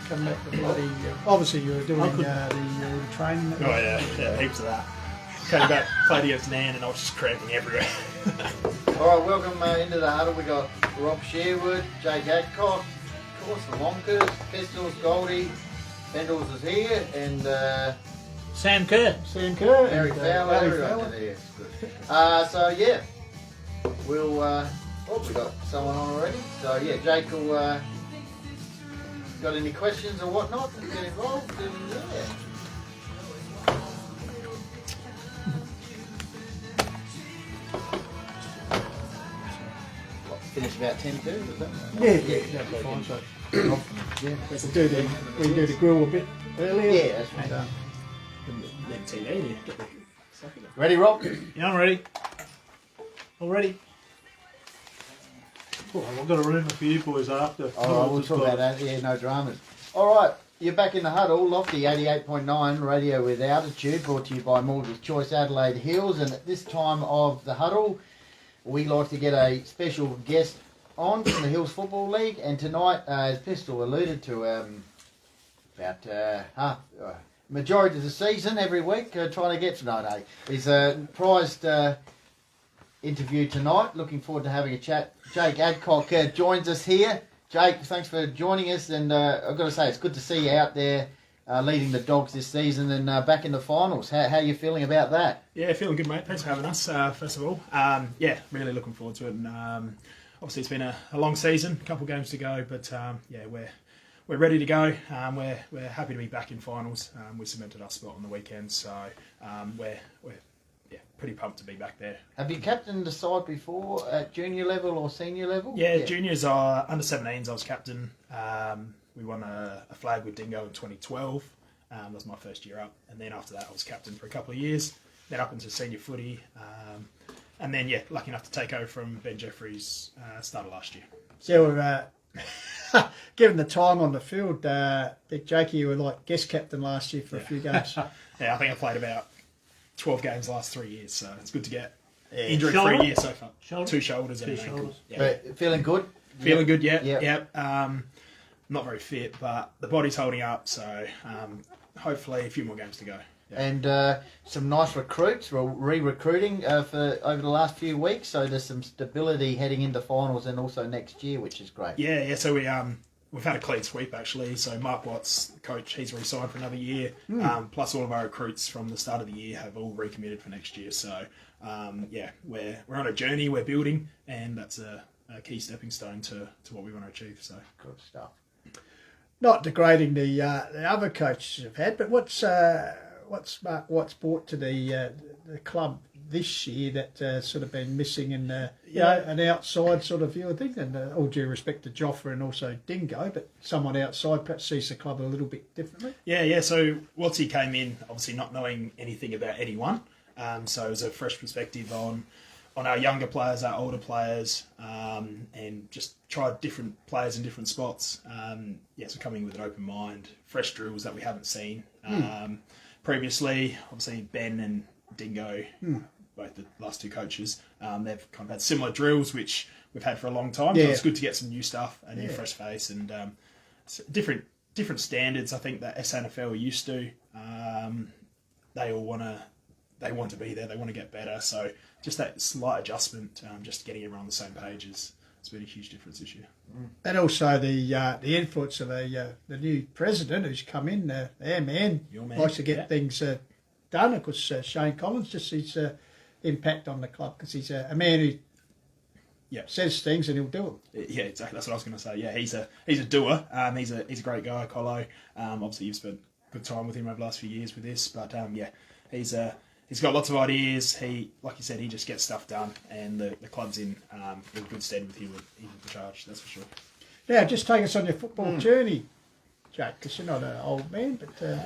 come back to bloody... obviously you were doing the training. Oh yeah, heaps of that. Came back, played against Nan, and I was just cramping everywhere. Alright, welcome into the huddle. We got Rob Sherwood, Jake Adcock, of course the Wonkers, Pistols, Goldie, Pendles is here, and Sam Kerr. Harry Fowler, everyone's here. So yeah, we'll, we got someone on already. So yeah, Jake will, got any questions or whatnot, get involved, and yeah. Finish about 10 too, is that right? Yeah, that'd be fine. So, we can do the grill a bit earlier. Yeah, that's right. Then TV. Ready, Rob? Yeah, I'm ready. All ready. Well, I've got a rumour for you boys after. Alright, we'll talk about that. Yeah, no dramas. Alright, you're back in the huddle. Lofty 88.9 radio with altitude, brought to you by Mortgage Choice Adelaide Hills. And at this time of the huddle, we like to get a special guest on from the Hills Football League, and tonight, as Pistol alluded to, about majority of the season every week, trying to get to know. He's a prized interview tonight. Looking forward to having a chat. Jake Adcock joins us here. Jake, thanks for joining us, and I've got to say it's good to see you out there leading the Dogs this season and back in the finals. How are you feeling about that? Yeah, feeling good, mate. Thanks for having us, first of all. Yeah, really looking forward to it. And obviously it's been a long season, a couple of games to go, but yeah, we're ready to go. We're happy to be back in finals. We cemented our spot on the weekend, so we're pretty pumped to be back there. Have you captained the side before at junior level or senior level? Yeah. Juniors are under 17s. I was captain. We won a flag with Dingo in 2012. That was my first year up. And then after that, I was captain for a couple of years. Then up into senior footy. And then, yeah, lucky enough to take over from Ben Jeffries started last year. So, given the time on the field, Big Jakey, you were like guest captain last year for a few games. Yeah, I think I played about 12 games the last 3 years. So it's good to get injury-free year so far. Two shoulders and an ankle. Yeah. Feeling good? Feeling good, yeah. Not very fit, but the body's holding up, so hopefully a few more games to go. Yeah. And some nice recruits. We're re-recruiting for over the last few weeks, so there's some stability heading into finals and also next year, which is great. Yeah. So we've had a clean sweep actually. So Mark Watts, the coach, he's re-signed for another year. Plus all of our recruits from the start of the year have all recommitted for next year. So we're on a journey. We're building, and that's a key stepping stone to what we want to achieve. So good stuff. Not degrading the other coaches have had, but what's Mark Watts brought to the club this year that sort of been missing in an outside sort of view of things, and all due respect to Joffa and also Dingo, but someone outside perhaps sees the club a little bit differently. Yeah. So Wattsy came in obviously not knowing anything about anyone, so it was a fresh perspective on our younger players, our older players, and just tried different players in different spots. So coming with an open mind, fresh drills that we haven't seen previously. Obviously, Ben and Dingo, both the last two coaches, they've kind of had similar drills, which we've had for a long time. So it's good to get some new stuff, a new fresh face, and different standards. I think that SNFL are used to. They all want to be there. They want to get better. So just that slight adjustment, just getting everyone on the same page has been a huge difference this year. And also the influence of the new president who's come in, your man likes to get things done. Of course, Shane Collins, just his impact on the club, because he's a man who says things and he'll do them. Yeah, exactly. That's what I was going to say. Yeah, he's a doer. He's a great guy, Colo. Obviously, you've spent good time with him over the last few years with this, but he's got lots of ideas. He, like you said, he just gets stuff done, and the club's in good stead with him in charge. That's for sure. Now, just take us on your football journey, Jake, because you're not an old man, but you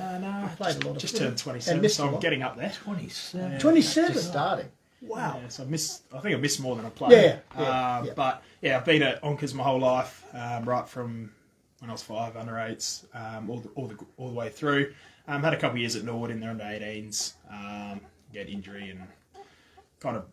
played a lot of just turned 27, so I'm getting up there. 27. 27? Just starting. Wow. Yeah, so I think I missed more than I played. But I've been at Onkers my whole life, right from when I was 5, under 8s, all the way through. Had a couple of years at Norwood in their under 18s, get injury and kind of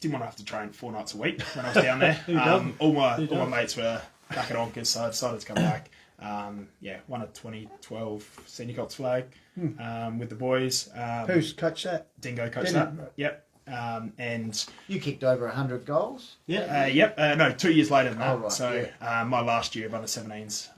didn't want to have to train 4 nights a week when I was down there. All my mates were back at Onkers, so I decided to come back. won a 2012 Senior Colts flag with the boys. Who's coached that? Dingo coached Dingo. that. Yep. And You kicked over 100 goals. no, 2 years later than that. Oh, right, So my last year of under 17s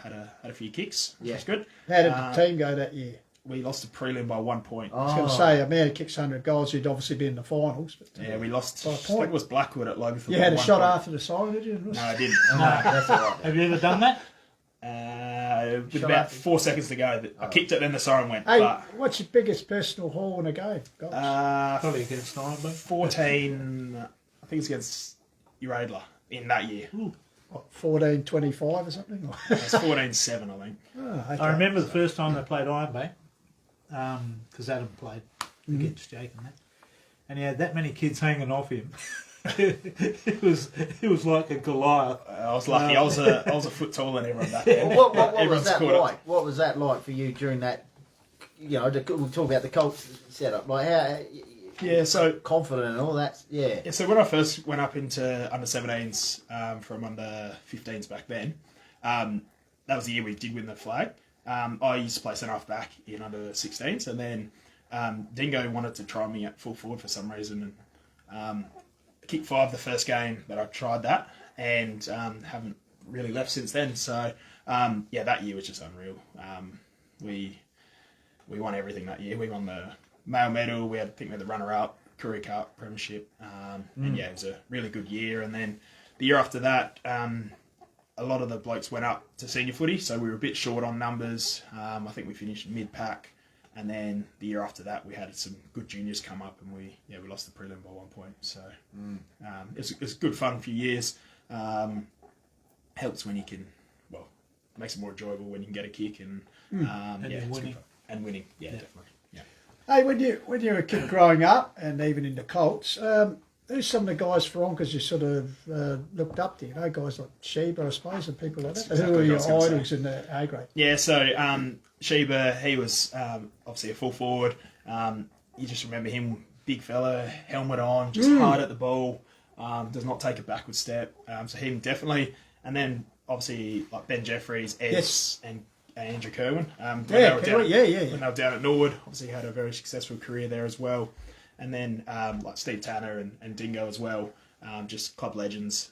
had a few kicks, which was good. How did the team go that year? We lost a prelim by 1 point. I was going to say, a man who kicks 100 goals, he'd obviously be in the finals. But, Yeah, we lost. by a I point. think it was Blackwood at Loganthorpe. You had a by 1 shot point. after the siren, did you? No, I didn't. That's all right. Have you ever done that? With Shot about after. 4 seconds to go, I kicked it, then the siren went. Hey, But what's your biggest personal haul in a game? Goals? Probably against Ironman. 14, I think it's against Uradler in that year. What, 14-25 or something? It's 14-7, I think. Oh, okay. I remember the first time they played Iron Bay, because Adam played against Jake and that, and he had that many kids hanging off him. it was like a Goliath. I was lucky. I was a foot taller than everyone back then. What was Everyone's that caught up. like? What was that like for you during that? We'll talk about the Colts setup. Like how Yeah, so confident and all that. Yeah. Yeah, so when I first went up into under 17s from under 15s back then, that was the year we did win the flag. I used to play centre half back in under 16s, and then Dingo wanted to try me at full forward for some reason, and kicked 5 the first game that I tried that, and haven't really left since then. So that year was just unreal. We won everything that year. We won the male medal. We had the runner-up, Courier Cup, Premiership, and it was a really good year. And then the year after that, a lot of the blokes went up to senior footy, so we were a bit short on numbers. I think we finished mid-pack, and then the year after that, we had some good juniors come up, and we lost the prelim by 1 point. So it was good fun for years. Helps when you can, makes it more enjoyable when you can get a kick and you're it's winning. good fun. And winning, definitely. Yeah. Hey, when you were a kid growing up, and even in the Colts, who's some of the guys for Onkers you sort of looked up to? You know, guys like Sheba, I suppose, and people like that. That's Who exactly were what I your was gonna say. idols in the A grade? Yeah, so Sheba, he was obviously a full forward. You just remember him, big fella, helmet on, just hard at the ball, does not take a backward step. So him definitely. And then obviously like Ben Jeffries, Eds, Yes. and Andrew Kerwin. When Yeah, they were down, yeah. When they were down at Norwood, obviously had a very successful career there as well. And then like Steve Tanner and Dingo as well, just club legends.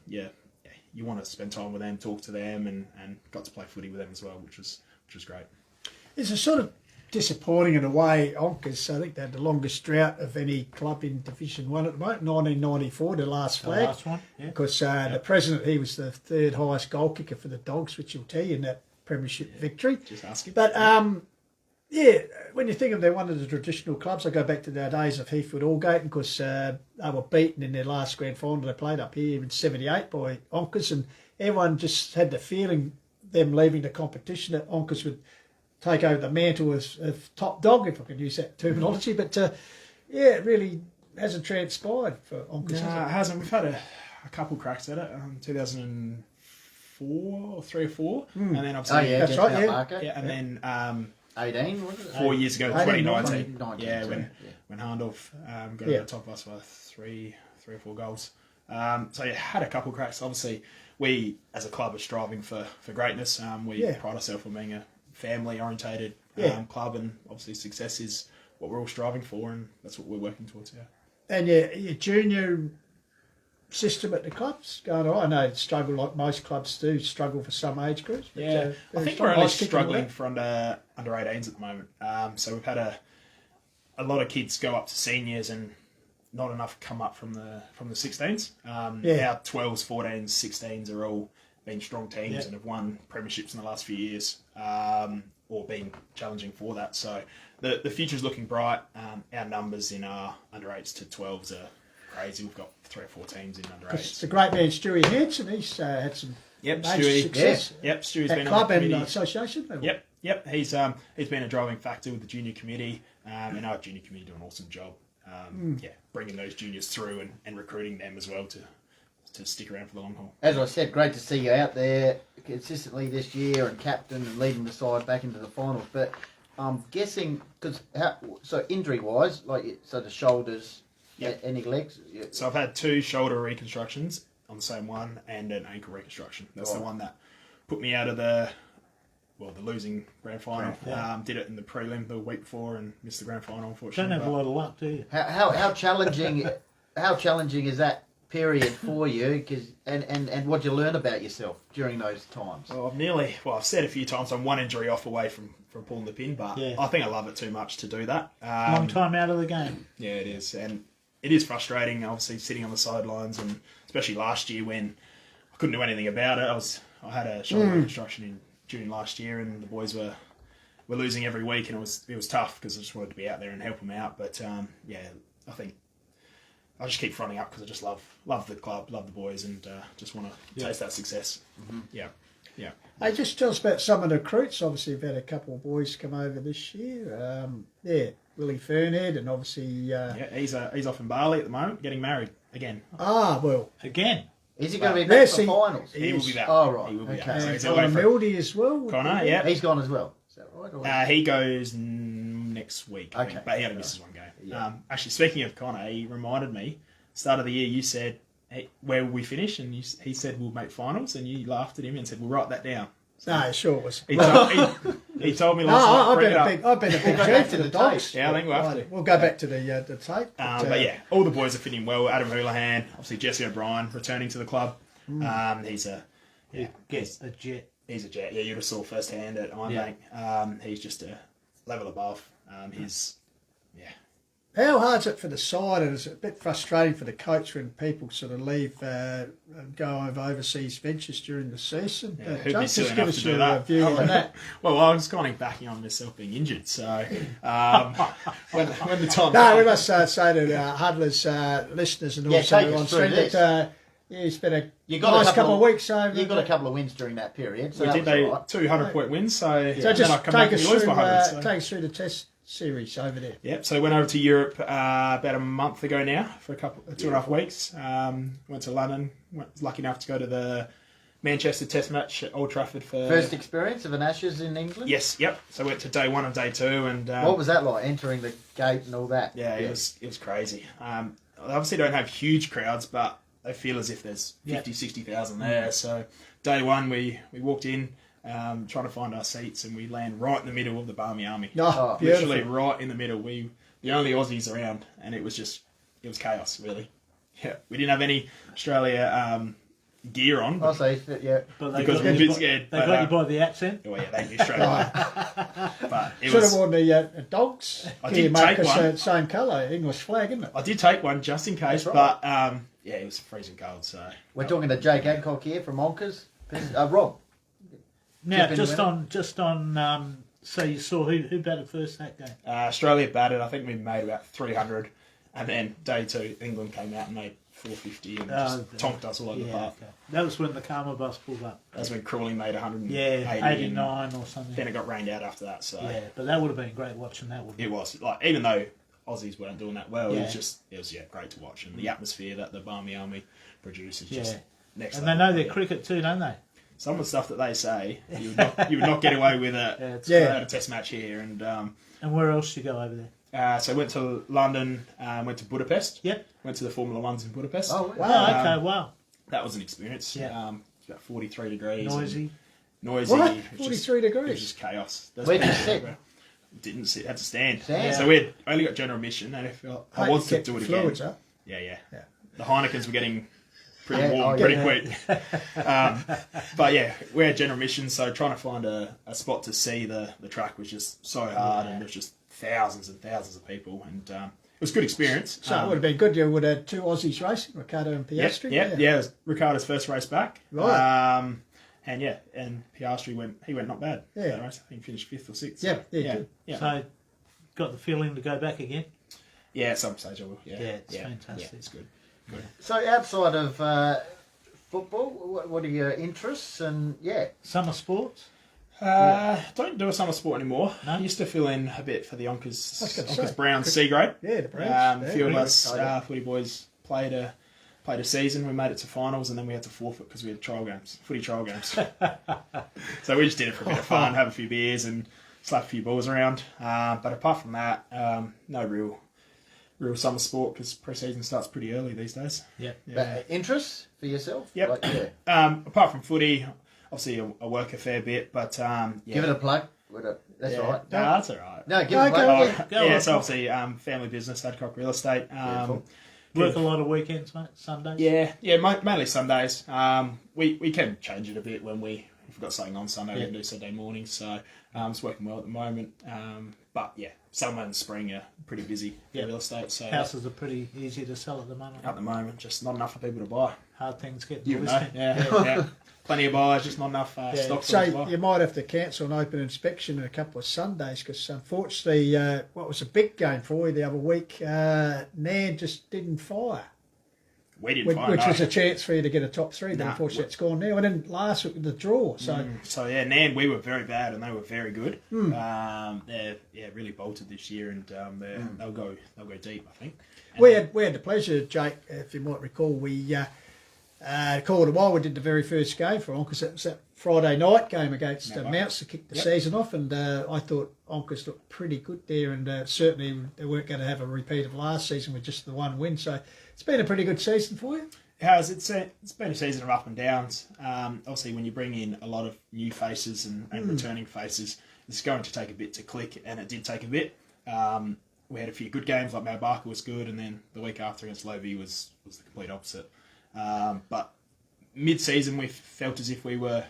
You want to spend time with them, talk to them, and got to play footy with them as well, which was great. It's a sort of disappointing in a way, Onkers. I think they had the longest drought of any club in Division 1 at the moment, 1994, the last The flag. last one, yeah. Because the president, he was the third highest goal kicker for the Dogs, which he'll tell you in that premiership victory. Just ask him. But when you think of they're one of the traditional clubs, I go back to their days of Heathwood Allgate, because they were beaten in their last grand final they played up here in '78 by Onkers, and everyone just had the feeling, them leaving the competition, that Onkers would take over the mantle of top dog, if I can use that terminology. But it really hasn't transpired for Onkers. No, has it hasn't. We've had a couple cracks at it. 2004 or 3 or 4, and then obviously That's right, yeah. Market. and then 18, was it? 4 years ago, 18, 2019. 19, Yeah, sorry. when Harndorf got Yeah. over the top of us by 3 or 4 goals. So had a couple cracks. Obviously, we as a club are striving for greatness. We pride ourselves on being a family-orientated club, and obviously success is what we're all striving for, and that's what we're working towards. Yeah. And your junior system at the clubs going on. I know it struggle like most clubs do, struggle for some age groups. But, Yeah, I very think strong. we're only Nice kicking struggling away. for under 18s at the moment. So we've had a lot of kids go up to seniors, and not enough come up from the 16s. Our 12s, 14s, 16s are all been strong teams and have won premierships in the last few years, or been challenging for that. So the future's looking bright. Our numbers in our under 8s to 12s are crazy. We've got 3 or 4 teams in under 8s. It's a great man, Stewie Hansen. He's had some major Stewie. success. Yep, Stewie's At been club on the and committee. association level. Yep. He's been a driving factor with the junior committee, and our junior committee do an awesome job. Bringing those juniors through and recruiting them as well to stick around for the long haul. As I said, great to see you out there consistently this year and captain and leading the side back into the finals. But I'm guessing, so injury-wise, so the shoulders, any legs? Yeah. So I've had 2 shoulder reconstructions on the same one, and an ankle reconstruction. That's the one that put me out of the losing grand final. Yeah. Did it in the prelim the week before and missed the grand final, Don't unfortunately. have a lot of luck, do you? How challenging? How challenging is that period for you? And what you learn about yourself during those times? Well, I've said a few times I'm one injury off away from pulling the pin, but Yeah. I think I love it too much to do that. Long time out of the game. Yeah, it is. And it is frustrating, obviously, sitting on the sidelines, and especially last year when I couldn't do anything about it. I had a shoulder reconstruction in June last year, and the boys were losing every week, and it was tough because I just wanted to be out there and help them out. But, I think I just keep fronting up because I just love the club, love the boys, and just want to taste that success. Mm-hmm. Yeah. Yeah. Hey, just tell us about some of the recruits. Obviously, you've had a couple of boys come over this year. Willie Fernhead, and obviously... he's off in Bali at the moment, getting married again. Again. Is he going to be back for he- finals? He will be back. Oh, right. He will be Okay. back. So And he's Connor away for Mildy as well. Connor, yeah. He's gone as well. Is that right? Or- He goes next week, I think, Okay. but he only misses one game. Yeah. Actually, speaking of Connor, he reminded me, start of the year, you said, hey, where will we finish? And he said, we'll make finals, and you laughed at him and said, we'll write that down. No, sure it was. He told me last night, I've bring been it up. I've been a big go fan back for to the the Dogs. Yeah, I think we'll have to. We'll go back to the tape. But yeah, all the boys are fitting well. Adam Houlihan, obviously Jesse O'Brien, returning to the club. He's a jet. He's a jet. Yeah, you just saw firsthand at Iron Bank. He's just a level above. How hard's it for the side, and is it a bit frustrating for the coach when people sort of leave and go over overseas ventures during the season? Yeah, who'd be Jake, silly just enough give us to do your that? view on that. Well, I was kind of backing on myself being injured, so when the time No, we must say to our Huddlers listeners and Yeah, also take us on through stream this. that it's been a You got nice a couple couple of weeks over. You got a couple of wins during that period, so we that did was a all right. 200-point win, so So then just I come back take and us we lose through, by 100. So. take us through the test series over there. Yep, so went over to Europe about a month ago now for a couple 2.5 weeks. Went to London. Was lucky enough to go to the Manchester Test match at Old Trafford for First experience of an Ashes in England? Yes, yep. So went to day 1 and day 2, and What was that like, entering the gate and all that? yeah, it was crazy. They obviously don't have huge crowds, but they feel as if there's 50, 60,000 there. So day 1 we walked in, trying to find our seats, and we land right in the middle of the Barmy Army. Oh, Literally beautiful. right in the middle. We the only Aussies around, and it was chaos, really. Yeah, we didn't have any Australia gear on. I see, yeah. But Because we're a bit scared, They but, got you by the accent. Oh yeah, they knew straight away. But it Should have was. worn the dogs. I gear, did mate, take 'cause, one. same colour, English flag, isn't it? I did take one just in case, That's right. but yeah, it was freezing cold. So We're talking to Jake Adcock here from Onkers. Rob. Now, Chip in just on. So you saw who batted first that game? Australia batted. I think we made about 300, and then day 2, England came out and made 450 and just tonked us all over the park. Okay. That was when the Karma bus pulled up. That's when Crawley made 180. Yeah, and 89 or something. Then it got rained out after that. So Yeah, but that would have been great watching that, wouldn't it? it was like, even though Aussies weren't doing that well, Yeah. it was great to watch, and the atmosphere that the Barmy Army produces just Yeah. next. And they level. know their cricket too, don't they? Some of the stuff that they say, you would not get away with it it's at a test match here. And And where else do you go over there? so I went to London, went to Budapest. Yep. Went to the Formula Ones in Budapest. Oh, Wow, okay, wow. That was an experience. Yeah. It's about 43 degrees. Noisy. Noisy. What? It was 43 It was degrees? just chaos. Where did you sit? Didn't sit. Had to stand. Stand? So we had only got general admission, and I wanted to Kept do it fluids again. up. Yeah. Yeah. The Heinekens were getting pretty Yeah, warm oh, pretty yeah. quick. But yeah, we had general admission, so trying to find a spot to see the track was just so hard, and there was just thousands and thousands of people, and it was a good experience. So it would have been good. You would have had two Aussies racing, Ricardo and Piastri. Yeah, it was Ricardo's first race back. Right. And Piastri went not bad. Yeah. That race. I think he finished 5th or 6th. Yeah, So, yeah, good. yeah. So, got the feeling to go back again? Yeah, at some stage I will. Yeah, it's fantastic. Yeah, it's good. So outside of football, what are your interests? And Summer sports? Don't do a summer sport anymore. No? I used to fill in a bit for the I was gonna Onkers say. Browns C grade. Yeah, the Browns. A few of yeah. us footy boys played a season. We made it to finals, and then we had to forfeit because we had footy trial games. So we just did it for a bit of fun, have a few beers, and slap a few balls around. But apart from that, no real summer sport because pre-season starts pretty early these days. Yeah. Yeah. interests for yourself? Yep. Like, Apart from footy, I obviously I work a fair bit, but yeah. Give it a plug. That's all right. No, that's all right. No, give it a plug. Yeah, so obviously family business, Adcock Real Estate. Work a lot of weekends, mate. Sundays. Yeah, mainly Sundays. We can change it a bit if we've got something on Sunday. We can do Saturday mornings. So it's working well at the moment. But yeah, summer and spring are pretty busy for real estate. So houses are pretty easy to sell at the moment. At the moment, just not enough for people to buy. Hard things get You know, listed. yeah. Plenty of buyers, just not enough stock. So you might have to cancel an open inspection in a couple of Sundays because unfortunately, what was a big game for you the other week, Nan just didn't fire. We didn't fire, which was a chance for you to get a top three, but Nah, unfortunately it's gone now. And then last week with the draw, so So yeah, Nan, we were very bad and they were very good. They're really bolted this year and they'll go deep, I think. And we had the pleasure, Jake, if you might recall, we called a while. We did the very first game for Onkers. It was that Friday night game against Mounts to kick the season off, and I thought Onkers looked pretty good there, and certainly they weren't going to have a repeat of last season with just the one win. So it's been a pretty good season for you. It has. It's been a season of up and downs. Obviously, when you bring in a lot of new faces and returning faces, it's going to take a bit to click, and it did take a bit. We had a few good games, like Mount Barker was good, and then the week after against Lovey was the complete opposite. But mid-season, we felt as if we were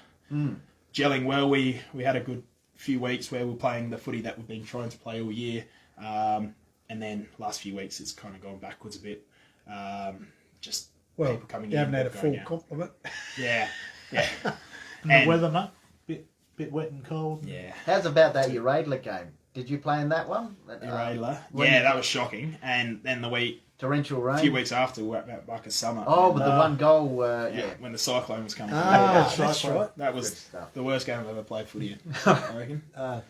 gelling well. We had a good few weeks where we were playing the footy that we've been trying to play all year. And then last few weeks, it's kind of gone backwards a bit. Just people coming in. You haven't had a full out. complement. Yeah. And the weather, mate? Bit wet and cold. Yeah. How's about that Uradler game? Did you play in that one? That was shocking. And then the week... Torrential rain. A few weeks after, we were at Barker Summer. Oh, with the one goal, when the cyclone was coming. That's right. That was the worst game I've ever played footy in, I reckon.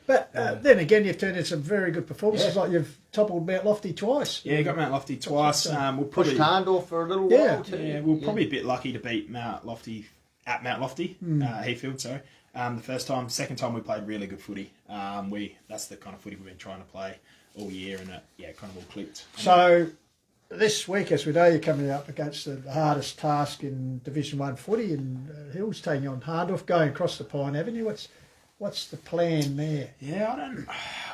But then again, you've turned in some very good performances, like you've toppled Mount Lofty twice. Yeah, got Mount Lofty twice. We'll pushed Harndorf for a little while too. Yeah, we're probably a bit lucky to beat Mount Lofty at Mount Lofty, Heathfield, sorry. The first time, second time we played really good footy. That's the kind of footy we've been trying to play all year, and it kind of all clicked. So this week, as we know, you're coming up against the hardest task in Division 1 footy, and Hill's taking on Harndorf, going across the Pine Avenue. What's the plan there? Yeah,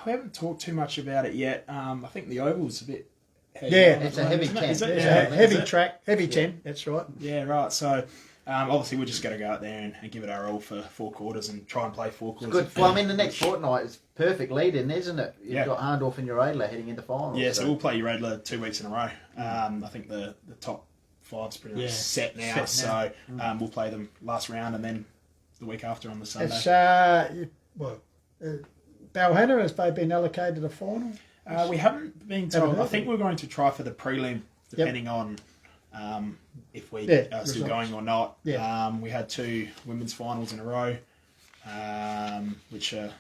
we haven't talked too much about it yet. I think the oval's a bit heavy. Yeah, it's a heavy 10. It's a heavy track, heavy 10, that's right. Yeah, right. So obviously we're just going to go out there and give it our all for 4 quarters and try and play 4 quarters. Good. Well, I mean, the next fortnight is perfect lead in, isn't it? You've got Harndorf and Uradler heading into finals. Yeah, so we'll play Uradler 2 weeks in a row. I think the top 5's pretty much set now. So we'll play them last round and then the week after on the Sunday. It's, Balhanna, has they been allocated a final? We haven't been told. I think we're going to try for the prelim, depending on if we are still going or not. We had 2 women's finals in a row, which I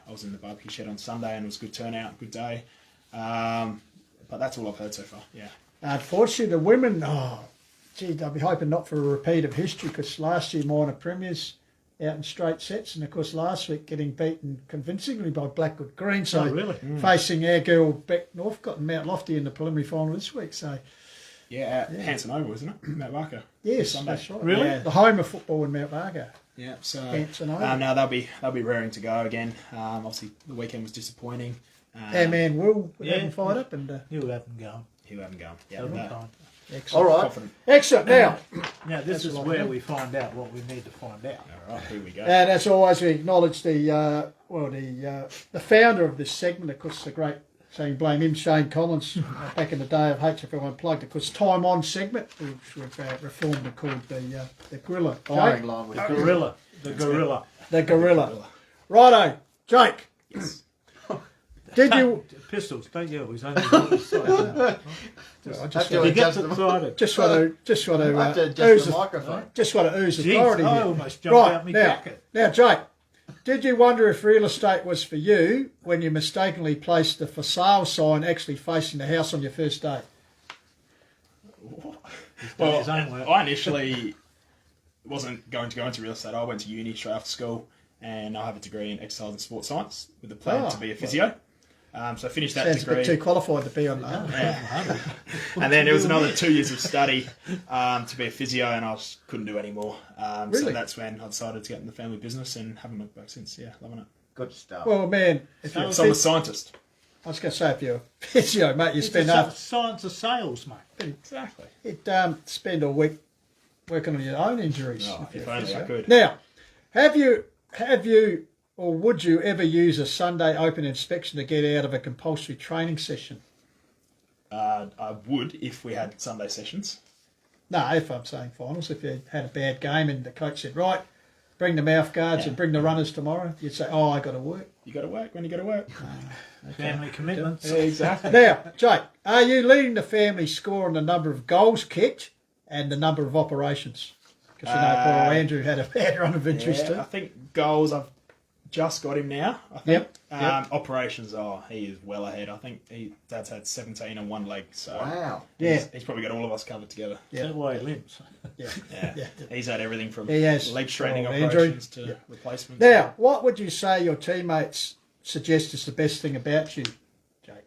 was in the barbecue shed on Sunday and it was a good turnout, good day. But that's all I've heard so far. Yeah. Unfortunately, the women, I'll be hoping not for a repeat of history, because last year minor premiers out in straight sets, and of course last week getting beaten convincingly by Blackwood Green. So facing our girl Beck Northcott and Mount Lofty in the preliminary final this week. So Hanson Oval, isn't it? Mount Barker. Yes, Sunday. that's right. Really? Yeah. The home of football in Mount Barker. Yeah, so Hanson Oval. no, they'll be raring to go again. Obviously the weekend was disappointing. Our man Will having fired up, and He'll have them going. He'll have them going. That'll be fine. excellent. All right. Confident. Excellent. Now, This is where we find out what we need to find out. All right, here we go. and as always, we acknowledge the founder of this segment. Of course, the great saying blame him, Shane Collins, back in the day of HFL Unplugged. Of course, Time On segment, which we've reformed and called the Gorilla. Firing line with Gorilla. The Gorilla. The Gorilla. Righto, Jake. Yes. Did you Pistols, don't you always only I Have to You get adjust the excited. just want to have to adjust ooze the microphone. just want to ooze Jeez, authority I here. almost jumped out my now, jacket. now, Jake, did you wonder if real estate was for you when you mistakenly placed the for sale sign actually facing the house on your first day? Well, his own work. I initially wasn't going to go into real estate. I went to uni straight after school, and I have a degree in exercise and sports science with the plan to be a physio. So I finished that Sounds a degree. bit too qualified to be on that. Yeah. And then it was another 2 years of study to be a physio, and I just couldn't do any more. So Really? that's when I decided to get in the family business and haven't looked back since. Yeah, loving it. Good stuff. Well, man, if you're So I'm a scientist. I was going to say, if you're a physio, mate, you It's spend a science of sales, mate. Exactly. you'd spend a week working on your own injuries. Oh, you're if a only I physio. could. Now, have you, or would you ever use a Sunday open inspection to get out of a compulsory training session? I would if we had Sunday sessions. No, if I'm saying finals, if you had a bad game and the coach said, right, bring the mouth guards and bring the runners tomorrow, you'd say, oh, I got to work. You got to work when you got to work. Family commitments. Yeah, exactly. Now, Jake, are you leading the family score on the number of goals kicked and the number of operations? Because you know, poor Andrew had a bad run of injuries I too. think goals, I've just got him now. I think. Yep. Operations, he is well ahead. I think Dad's had 17 on one leg. So Wow. Yeah, he's probably got all of us covered together. Is that why he limps? yeah. Yeah. Yeah. He's had everything from He has. leg straightening Oh, Andrew. operations to replacements. Now, what would you say your teammates suggest is the best thing about you, Jake?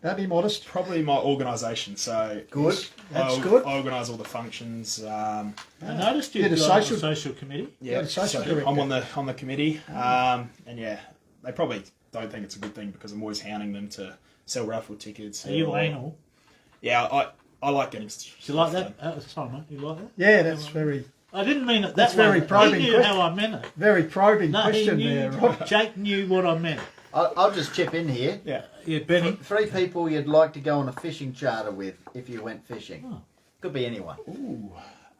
Don't be modest. Probably my organisation. So Good. That's I good. organise all the functions. I noticed you You're the got on the social- social committee. Yeah, the social so director. I'm on the committee, and yeah, they probably don't think it's a good thing because I'm always hounding them to sell raffle tickets. Are you anal? Yeah, I like getting. Do you like that? Sorry, mate. You like that? Yeah, that's very, I didn't mean it that That's way. very probing He knew question. how I meant it. very probing No, he question knew. there, Rob. Jake knew what I meant. I'll just chip in here. Yeah. Yeah, Benny. 3 people you'd like to go on a fishing charter with if you went fishing. Oh. Could be anyone. Ooh,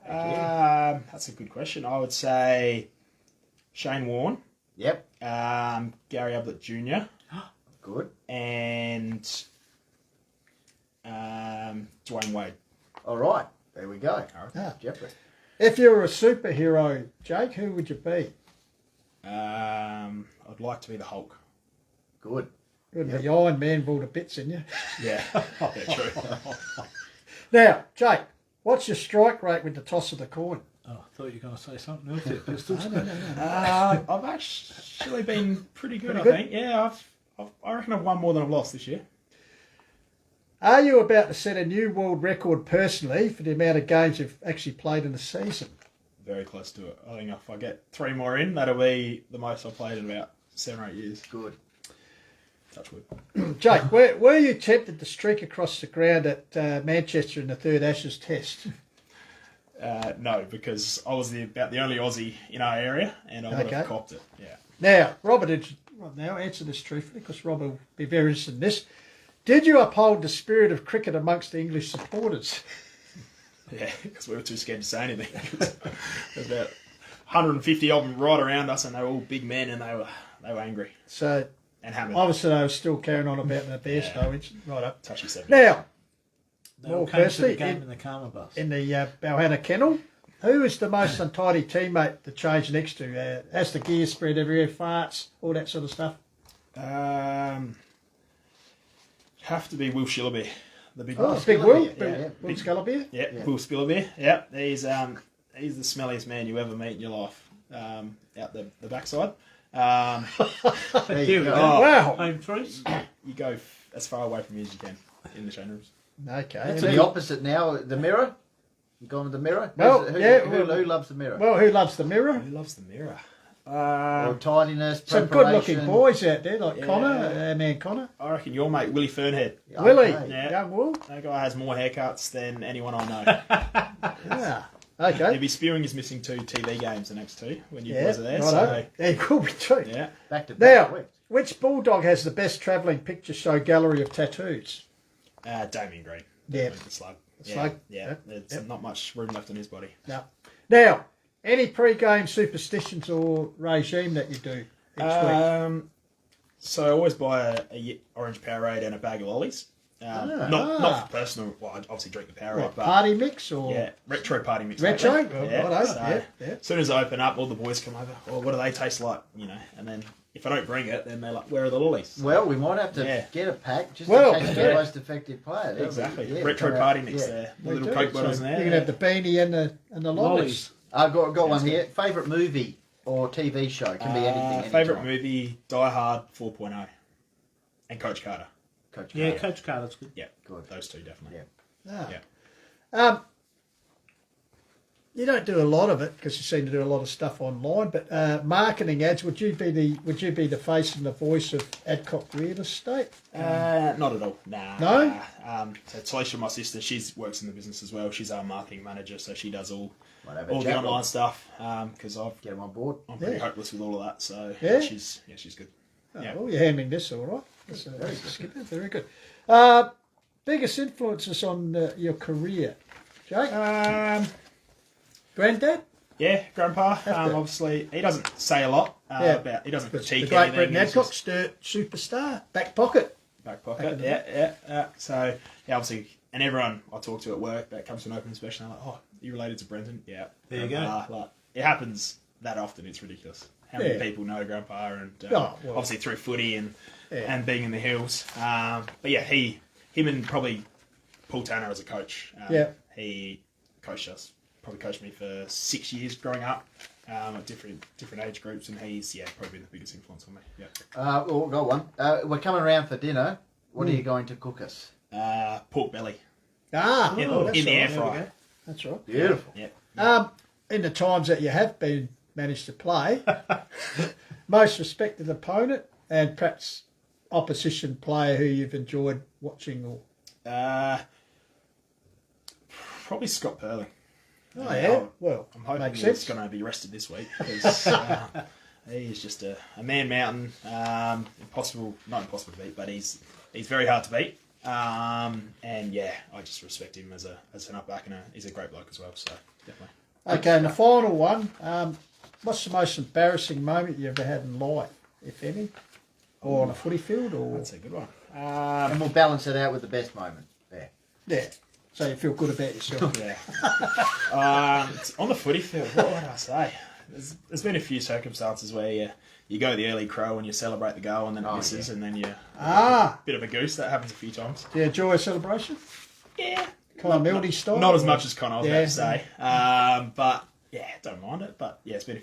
that's a good question. I would say Shane Warne, Yep. Gary Ablett Jr. Good. and Dwayne Wade. All right. There we go. Ah. Jeffrey. If you were a superhero, Jake, who would you be? I'd like to be the Hulk. Good. Good, the Iron Man with all the bits in you. Yeah, yeah, true. Now, Jake, what's your strike rate with the toss of the coin? Oh, I thought you were going to say something else. There, pistols. I've actually been pretty good. Pretty I think. Yeah, I reckon I've won more than I've lost this year. Are you about to set a new world record personally for the amount of games you've actually played in a season? Very close to it. I think if I get 3 more in, that'll be the most I've played in about 7 or 8 years. Good. Touch wood. Jake, were you tempted to streak across the ground at Manchester in the third Ashes test? No, because I was about the only Aussie in our area, and I would have Okay. copped it. Yeah. Now, Robert, now answer this truthfully because Robert will be very interested in this. Did you uphold the spirit of cricket amongst the English supporters? Yeah, because we were too scared to say anything. There's about 150 of them right around us, and they were all big men, and they were angry So, and hammered. obviously, they were still carrying on about the Bairstow incident. Right up. Touchy 70. Now, They all Well, came to firstly, the game in- in the Karma bus. in the Balhana kennel, who is the most untidy teammate to change next to? Has the gear spread everywhere, farts, all that sort of stuff? Have to be Will Shillaby, the big Oh, one. Big Will, yeah. Will Scalabeer. Yeah, Yeah. Will Spillabeer. Yeah, he's the smelliest man you ever meet in your life. Out the backside. There Here you we go. go. Wow. Home truths. You go as far away from me as you can in the change rooms. Okay. That's and the then- opposite now. The mirror. You gone to the mirror? Well, Who yeah, loves the mirror? Well, who loves the mirror? Who loves the mirror? Or tidiness, Some preparation. good-looking boys out there, like Yeah. Connor, our man Connor. I reckon your mate Willie Fernhead. Okay. Willie, Yeah. young Will. That guy has more haircuts than anyone I know. Yeah. He'll Okay. be spewing his missing 2 TV games the next 2 when you Yeah, boys are there. righto. So Yeah, he will be too. yeah, Back to Now, back. weeks. which bulldog has the best travelling picture show gallery of tattoos? Damien Green. Yeah. The slug. The slug. Yeah. Yep. There's Yep. not much room left on his body. No. Now, any pre-game superstitions or regime that you do each week? So I always buy a orange Powerade and a bag of lollies. Not for personal. Well, I obviously drink the Powerade, What, but party mix or yeah, retro party mix. retro? lately. Well, Yeah. righto. So Yeah. as soon as I open up, all the boys come over. Oh, what do they taste like? You know, and then if I don't bring it, then they're like, "Where are the lollies?" Well, we might have to Yeah. get a pack just Well, to catch the yeah. most effective player. That'd be- Exactly. yeah, Retro come party out- mix yeah. there. The We little do. Coke bottles So in there. you can have the beanie and the lollies. Lollies. I've got one Sounds here. Favourite movie or TV show? It can be anything. Favourite anytime. movie, Die Hard 4.0. And Coach Carter. Coach Yeah, Carter. Coach Carter's good. Yeah, Good. those two definitely. Yeah. Yeah. You don't do a lot of it because you seem to do a lot of stuff online. But marketing ads, would you be the face and the voice of Adcock Real Estate? Not at all. Nah. No? So Talisha, my sister, she works in the business as well. She's our marketing manager, so she does all Might have a the chat, online Rob. stuff. Because Get him on board. I'm pretty Yeah. hopeless with all of that. So Yeah? she's good. Oh, Yeah. well, you're handling this all right. That's, very good. Biggest influences on your career, Jake? Granddad? Yeah, Grandpa. to. Obviously, he doesn't say a lot Yeah. about. He doesn't The critique Great anything. Britain He's Adcock, just superstar, back pocket. back Back pocket. in the Yeah. So yeah, obviously, and everyone I talk to at work that comes to an open inspection, they're like, "Oh, you related to Brendan?" Yeah. There you Grandpa. Like, it happens that often. It's ridiculous. How many Yeah. people know Grandpa, and Oh, well. obviously through footy and Yeah. being in the hills. But yeah, him and probably Paul Tanner as a coach. Yeah. He coached us. Probably coached me for 6 years growing up at different age groups, and he's probably been the biggest influence on me. Yeah. Well, we've got one. We're coming around for dinner. What are you going to cook us? Pork belly. Ah, In, oh, that's in the right. air There we fryer. go. That's right. Beautiful. Yeah. In the times that you have managed to play, most respected opponent and perhaps opposition player who you've enjoyed watching or Probably Scott Perling. oh yeah, well, I'm hoping makes he's sense. going to be rested this week because he's just a man mountain. Not impossible to beat, but he's very hard to beat. And yeah, I just respect him as an up back, and he's a great bloke as well. So definitely. Okay, and the final one. What's the most embarrassing moment you ever had in life, if any, or on a footy field, or That's a good one. And we'll balance it out with the best moment. There. yeah, so you feel good about yourself. Yeah. On the footy field, what would I say? There's been a few circumstances where you go the early crow and you celebrate the goal and then it misses and then you bit of a goose. That happens a few times. Do you enjoy a celebration? Yeah. Connor Mildy style? Not as much as Connor, I was Yeah. about to say. But yeah, don't mind it. But yeah, it's been a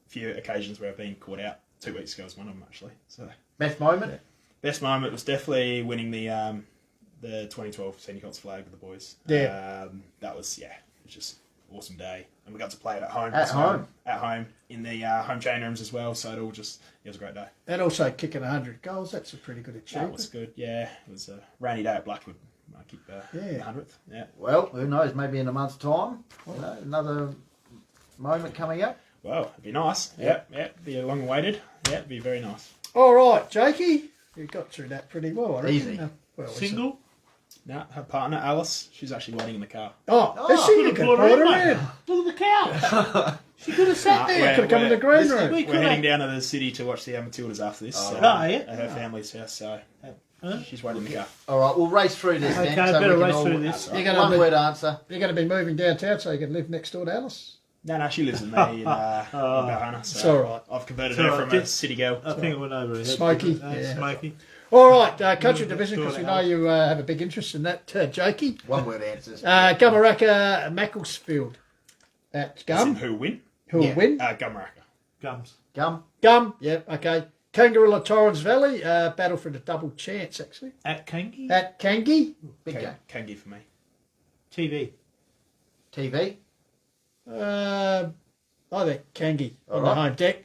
few occasions where I've been caught out. 2 weeks ago was one of them actually. So Best moment? best moment was definitely winning the 2012 Senior Colts flag with the boys. Yeah. That was it was just an awesome day, and we got to play it at home. At home? At home in the home change rooms as well. So it was a great day. And also kicking 100 goals. That's a pretty good That achievement. was good. Yeah, it was a rainy day at Blackwood. I kicked the 100th. Yeah. Well, who knows? Maybe in a month's time. You know, another moment coming up. Well, it'd be nice. Yeah. Be long awaited. Yeah, it'd be very nice. All right, Jakey, you got through that pretty well. I reckon. Easy. Well, it's Single? Now, her partner, Alice, she's actually waiting in the car. is she? You Could could have brought her mate. in. Look at the couch. She could have sat there. Could have come in the green room. We We're could heading have. down to the city to watch the Matildas after this. Oh, yeah? At her family's house, so Huh? she's waiting in the car. All right, we'll race through this Okay, then. So better we can race all, through this. You're gonna one be- word answer. You're going to be moving downtown so you can live next door to Alice? No, she lives with me in Balhana. So It's all right. I've converted It's her all from right. a city girl. I think it went over her head. Smoky, That's yeah. Smoky. All right, country division, Door because to we know Alice. you have a big interest in that, Jakey. One word answers. Gamaraka, Macclesfield at As in Gum. who win? Who'll Yeah. win? Gumraka. Gums. Gum. Gum, yeah, okay. Kangaroo Torrens Valley, battle for the double chance, actually. At Kangi. At Kangi, Big game. Kangi for me. TV. TV. I think Kangi on All the right. home deck.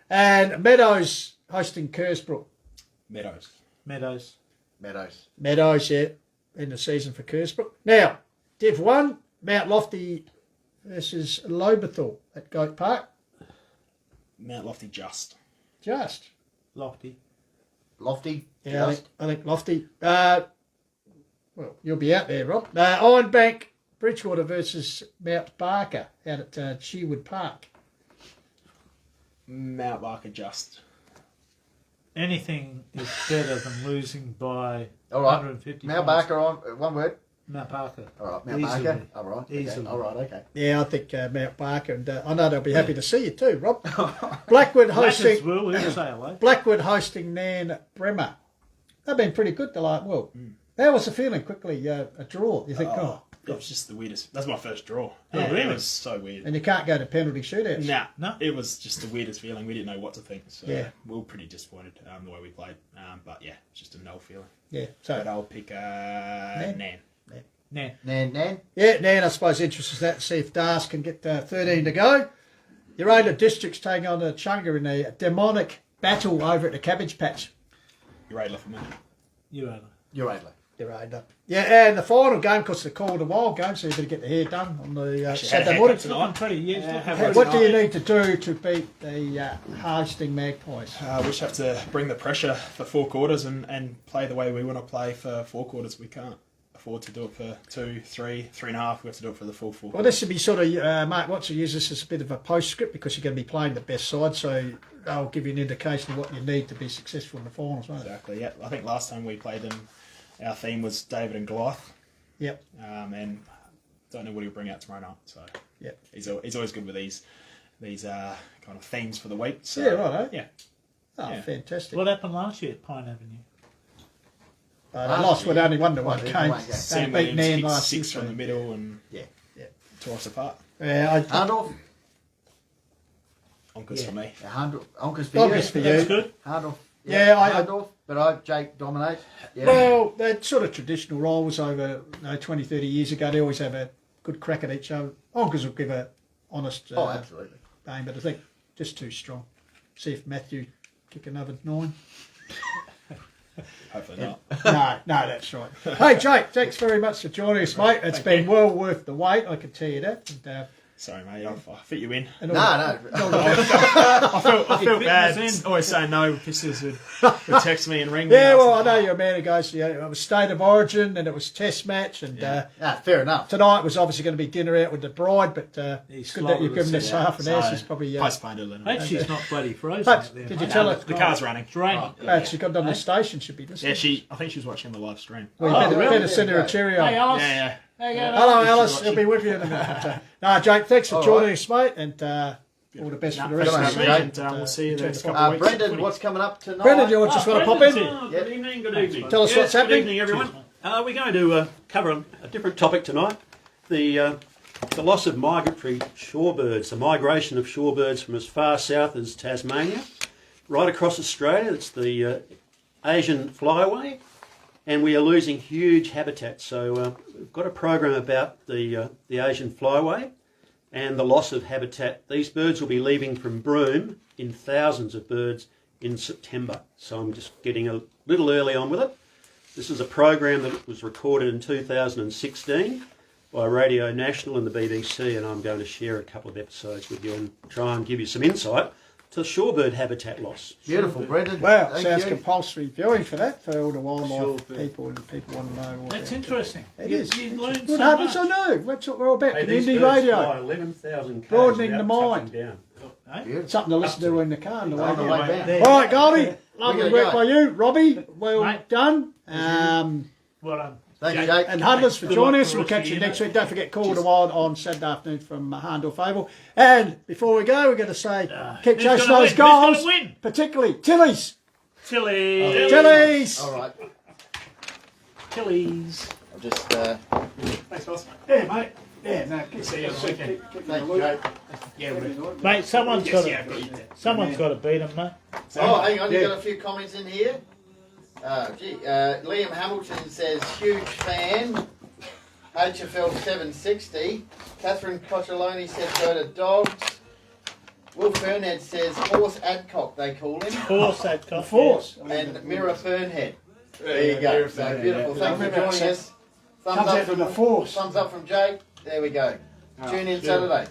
And Meadows hosting Kersbrook. Meadows. Meadows. Meadows. Meadows, yeah, in the season for Kersbrook. Now, Div 1, Mount Lofty versus Lobethal at Goat Park. Mount Lofty just. Just. Lofty. Lofty. Yeah, Just. I think Lofty. Well, you'll be out there, Rob. Ironbank, Bridgewater versus Mount Barker out at Shearwood Park. Mount Barker just. Anything is better than losing by All right. 150 Mount points. Barker on one word. Mount Parker. All right. Mount Easily. Barker. All right. Okay. Easily. All right. Okay. Yeah, I think Mount Barker, and I know they'll be happy to see you too, Rob. Blackwood hosting. Blackers will, he'll say hello. Blackwood hosting Nan Bremer. They've been pretty good the last. Well, How was the feeling? Quickly, a draw. You think, It was just the weirdest. That's my first draw. Oh, really? It was so weird. and you can't go to penalty shootouts. No. It was just the weirdest feeling. We didn't know what to think. So Yeah. we were pretty disappointed the way we played. But yeah, just a null feeling. Yeah. But So, I'll pick Nan. Nah. Nan. yeah, Nan, I suppose interest is that to see if Das can get 13 to go. Urala District's taking on the Chunga in a demonic battle over at the Cabbage Patch. You're right, for me. You're Adler. Urala. Yeah, and the final game, because they called a wild game, so you've got to get the hair done on the Actually, had a Saturday morning. haircut tonight. Pretty, yeah. Hey, what do you need to do to beat the Harding Magpies? We just have to bring the pressure for 4 quarters and play the way we want to play for 4 quarters. We can't afford to do it for 2, 3, 3.5. We have to do it for the full 4 Well, this would be sort of, Mark Watson use this as a bit of a postscript because you're going to be playing the best side, so they'll give you an indication of what you need to be successful in the finals, won't it? Exactly, yeah. I think last time we played them, our theme was David and Goliath. Yep. And don't know what he'll bring out tomorrow night. So Yep. he's always good with these kind of themes for the week. So, Yeah, right, eh? Yeah. Oh, Yeah. fantastic. What happened last year at Pine Avenue? They lost with only 1-1 game. One game. They Sam beat Williams Nan kicked last year. 6 from the middle and Yeah. tore us apart. Yeah, Hardorf. Onkers for me. Onkers for Onkers you. for That's you. good. Hardorf. Yeah, Hardorf. But Jake dominates. Yeah. Well, they're sort of traditional roles over 20, 30 years ago. They always have a good crack at each other. Onkers will give a honest Absolutely. game, but I think just too strong. See if Matthew kick another 9. Hopefully not. No, that's right. Hey, Jake, thanks very much for joining us, mate. It's been well worth the wait, I can tell you that. And, Sorry, mate. I fit you in. and No. I felt bad. us in. Always saying no. Pistons would text me and ring me. Yeah, and well, I was know like, you're a man who goes, it was State of Origin and it was Test match. And Fair enough. tonight was obviously going to be dinner out with the bride, but He's good that you've given us slower half an hour. So, She's probably. postponed it a little Hope bit. she's not bloody frozen But out there. did you mate. tell her? The car's running. It's raining. She's got it on the station, should be listening. Yeah, I think she was watching the live stream. Well, you Oh, better, really? better send her a cheerio. Hey, Alice. Yeah. Hey, go, Hello, She's Alice. watching. He'll be with you in a minute. No, Jake, thanks for All joining right. us, mate, and all the best for the Thanks rest of Thanks the for season. having me, and we'll see you enjoy in a the couple football. of weeks. Brendan, what's coming up tonight? Brendan, you just want to pop in? Yep. Good evening, good evening. Tell us what's happening. Good evening, everyone. We're going to cover a different topic tonight. The loss of migratory shorebirds, the migration of shorebirds from as far south as Tasmania, right across Australia. It's the Asian flyway, and we are losing huge habitats. So we've got a program about the Asian flyway and the loss of habitat. These birds will be leaving from Broome in thousands of birds in September. So I'm just getting a little early on with it. This is a program that was recorded in 2016 by Radio National and the BBC, and I'm going to share a couple of episodes with you and try and give you some insight to shorebird habitat loss. Beautiful, Brendan. Wow, Thank sounds you. compulsory viewing for that for all the wildlife Sure. people, and people want to know. What That's they're- interesting. It you, is. You learn so Good habits, much. I know. That's what we're all about. Hey, these Community birds radio. fly 11,000 k's Broadening the without mind. touching down. Eh? Beautiful. Something to listen to in the car on the way On the down. way down. All right, Goldie. Lovely We're work gonna by go. you, Robbie. Well Mate. done. Well done. Thanks, Jake. And Huddlers for Good joining luck us. for We'll the rest catch of you the next year. week. Don't forget Call to Wild on Saturday afternoon from Harndorf Oval. And before we go, we're going to say keep Who's chasing gonna those win? goals, Who's gonna win? particularly Tilly's. Tilly. Tilly's. All right. Tilly's. I'll just. Thanks, boss. Yeah, mate. Yeah, no, keep See you on the weekend. Thanks, Jake. Yeah, we'll do. Mate, someone's Yes, got yeah, I've to. got you there. Someone's got to beat him, mate. Oh, hang on. Yeah. You've got a few comments in here. Liam Hamilton says, huge fan. HFL 760. Catherine Coccioloni says, go to dogs. Will Fernhead says, horse Adcock, they call him. Force that cop. Force. And Mirror Fernhead. There you go. So beautiful. Thanks for Remember, joining us. Comes out from the force. Thumbs up from Jake. There we go. Tune in Saturday.